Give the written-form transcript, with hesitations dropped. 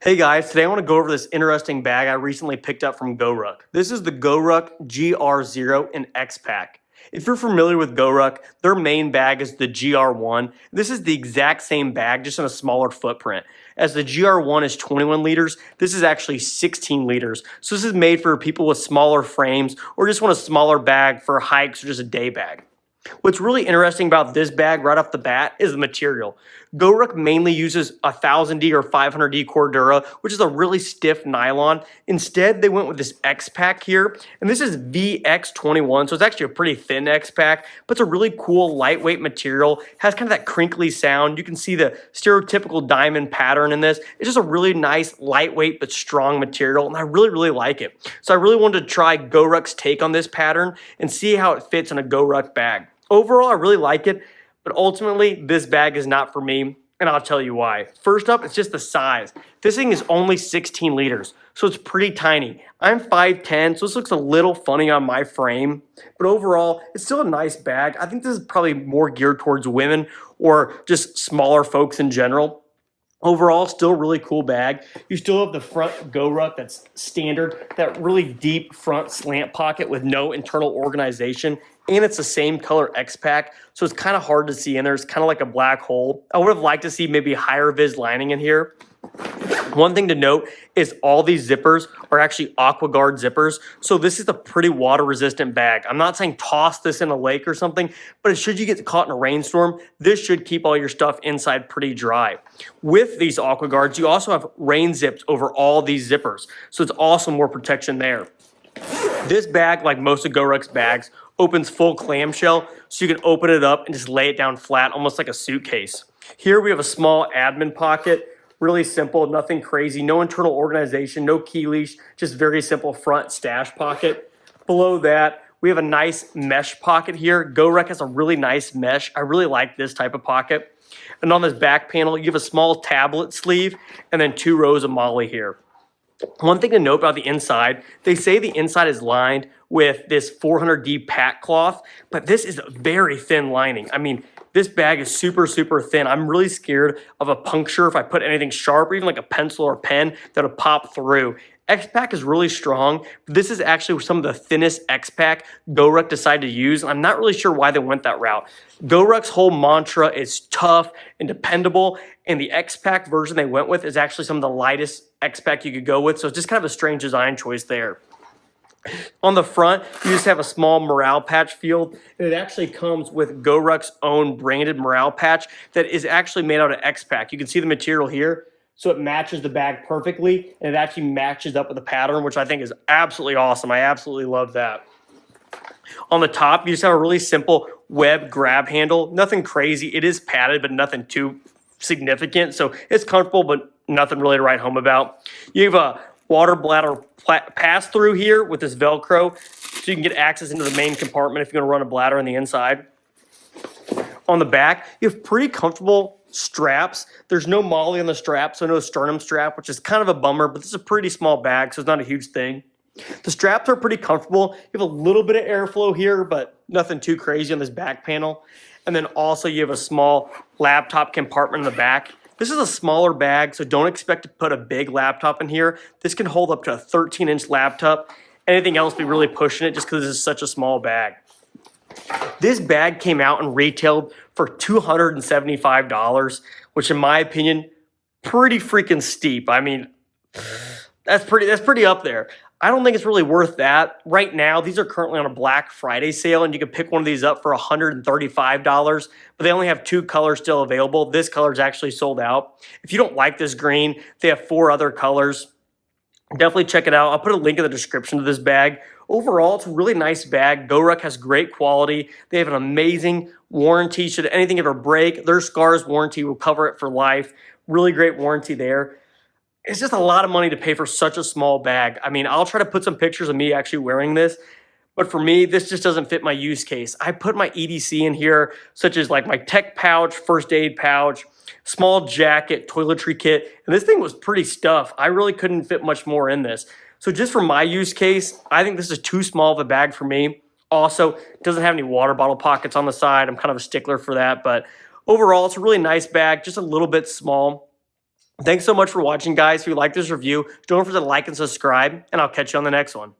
Hey guys, today I want to go over this interesting bag I recently picked up from GORUCK. This is the GORUCK GR0 in X-Pac. If you're familiar with GORUCK, their main bag is the GR1. This is the exact same bag, just in a smaller footprint. As the GR1 is 21 liters, this is actually 16 liters. So this is made for people with smaller frames or just want a smaller bag for hikes or just a day bag. What's really interesting about this bag right off the bat is the material. GORUCK mainly uses 1000D or 500D Cordura, which is a really stiff nylon. Instead, they went with this X-Pac here, and this is VX21, so it's actually a pretty thin X-Pac, but it's a really cool lightweight material, has kind of that crinkly sound. You can see the stereotypical diamond pattern in this. It's just a really nice, lightweight, but strong material, and I really like it. So I really wanted to try GORUCK's take on this pattern and see how it fits in a GORUCK bag. Overall, I really like it, but ultimately, this bag is not for me, and I'll tell you why. First up, it's just the size. This thing is only 16 liters, so it's pretty tiny. I'm 5'10", so this looks a little funny on my frame, but overall, it's still a nice bag. I think this is probably more geared towards women or just smaller folks in general. Overall, still a really cool bag. You still have the front GORUCK that's standard, that really deep front slant pocket with no internal organization, and it's the same color X-Pac, so it's kind of hard to see in there. It's kind of like a black hole. I would have liked to see maybe higher vis lining in here. One thing to note is all these zippers are actually AquaGuard zippers. So this is a pretty water resistant bag. I'm not saying toss this in a lake or something, but should you get caught in a rainstorm, this should keep all your stuff inside pretty dry. With these AquaGuards, you also have rain zips over all these zippers. So it's also more protection there. This bag, like most of GORUCK's bags, opens full clamshell, so you can open it up and just lay it down flat, almost like a suitcase. Here we have a small admin pocket. Really simple, nothing crazy, no internal organization, no key leash, just very simple front stash pocket. Below that, we have a nice mesh pocket here. GORUCK has a really nice mesh. I really like this type of pocket. And on this back panel, you have a small tablet sleeve and then 2 rows of MOLLE here. One thing to note about the inside, they say the inside is lined with this 400D pack cloth, but this is a very thin lining. I mean, this bag is super thin. I'm really scared of a puncture if I put anything sharp, or even like a pencil or pen that'll pop through. X-Pac is really strong. This is actually some of the thinnest X-Pac GORUCK decided to use. I'm not really sure why they went that route. GORUCK's whole mantra is tough and dependable, and the X-Pac version they went with is actually some of the lightest X-Pac you could go with, so it's just kind of a strange design choice there. On the front, you just have a small morale patch field, and it actually comes with GORUCK's own branded morale patch that is actually made out of X-Pac. You can see the material here, so it matches the bag perfectly, and it actually matches up with the pattern, which I think is absolutely awesome. I absolutely love that. On the top, you just have a really simple web grab handle. Nothing crazy. It is padded, but nothing too significant, so it's comfortable, but nothing really to write home about. You have a water bladder pass through here with this Velcro, so you can get access into the main compartment if you're going to run a bladder on the inside. On the back, you have pretty comfortable straps. There's no MOLLE on the strap, so no sternum strap, which is kind of a bummer, but this is a pretty small bag, so it's not a huge thing. The straps are pretty comfortable. You have a little bit of airflow here, but nothing too crazy on this back panel. And then also you have a small laptop compartment in the back. This is a smaller bag, so don't expect to put a big laptop in here. This can hold up to a 13-inch laptop. Anything else be really pushing it just because this is such a small bag. This bag came out and retailed for $275, which in my opinion, pretty freaking steep. I mean, that's pretty up there. I don't think it's really worth that. Right now, these are currently on a Black Friday sale, and you can pick one of these up for $135, but they only have 2 colors still available. This color is actually sold out. If you don't like this green, they have 4 other colors. Definitely check it out. I'll put a link in the description to this bag. Overall, it's a really nice bag. GORUCK has great quality. They have an amazing warranty. Should anything ever break, their scars warranty will cover it for life. Really great warranty there. It's just a lot of money to pay for such a small bag. I mean, I'll try to put some pictures of me actually wearing this, but for me, this just doesn't fit my use case. I put my EDC in here, such as like my tech pouch, first aid pouch, small jacket, toiletry kit, and this thing was pretty stuffed. I really couldn't fit much more in this. So just for my use case, I think this is too small of a bag for me. Also, it doesn't have any water bottle pockets on the side. I'm kind of a stickler for that, but overall, it's a really nice bag, just a little bit small. Thanks so much for watching, guys. If you like this review, don't forget to like and subscribe, and I'll catch you on the next one.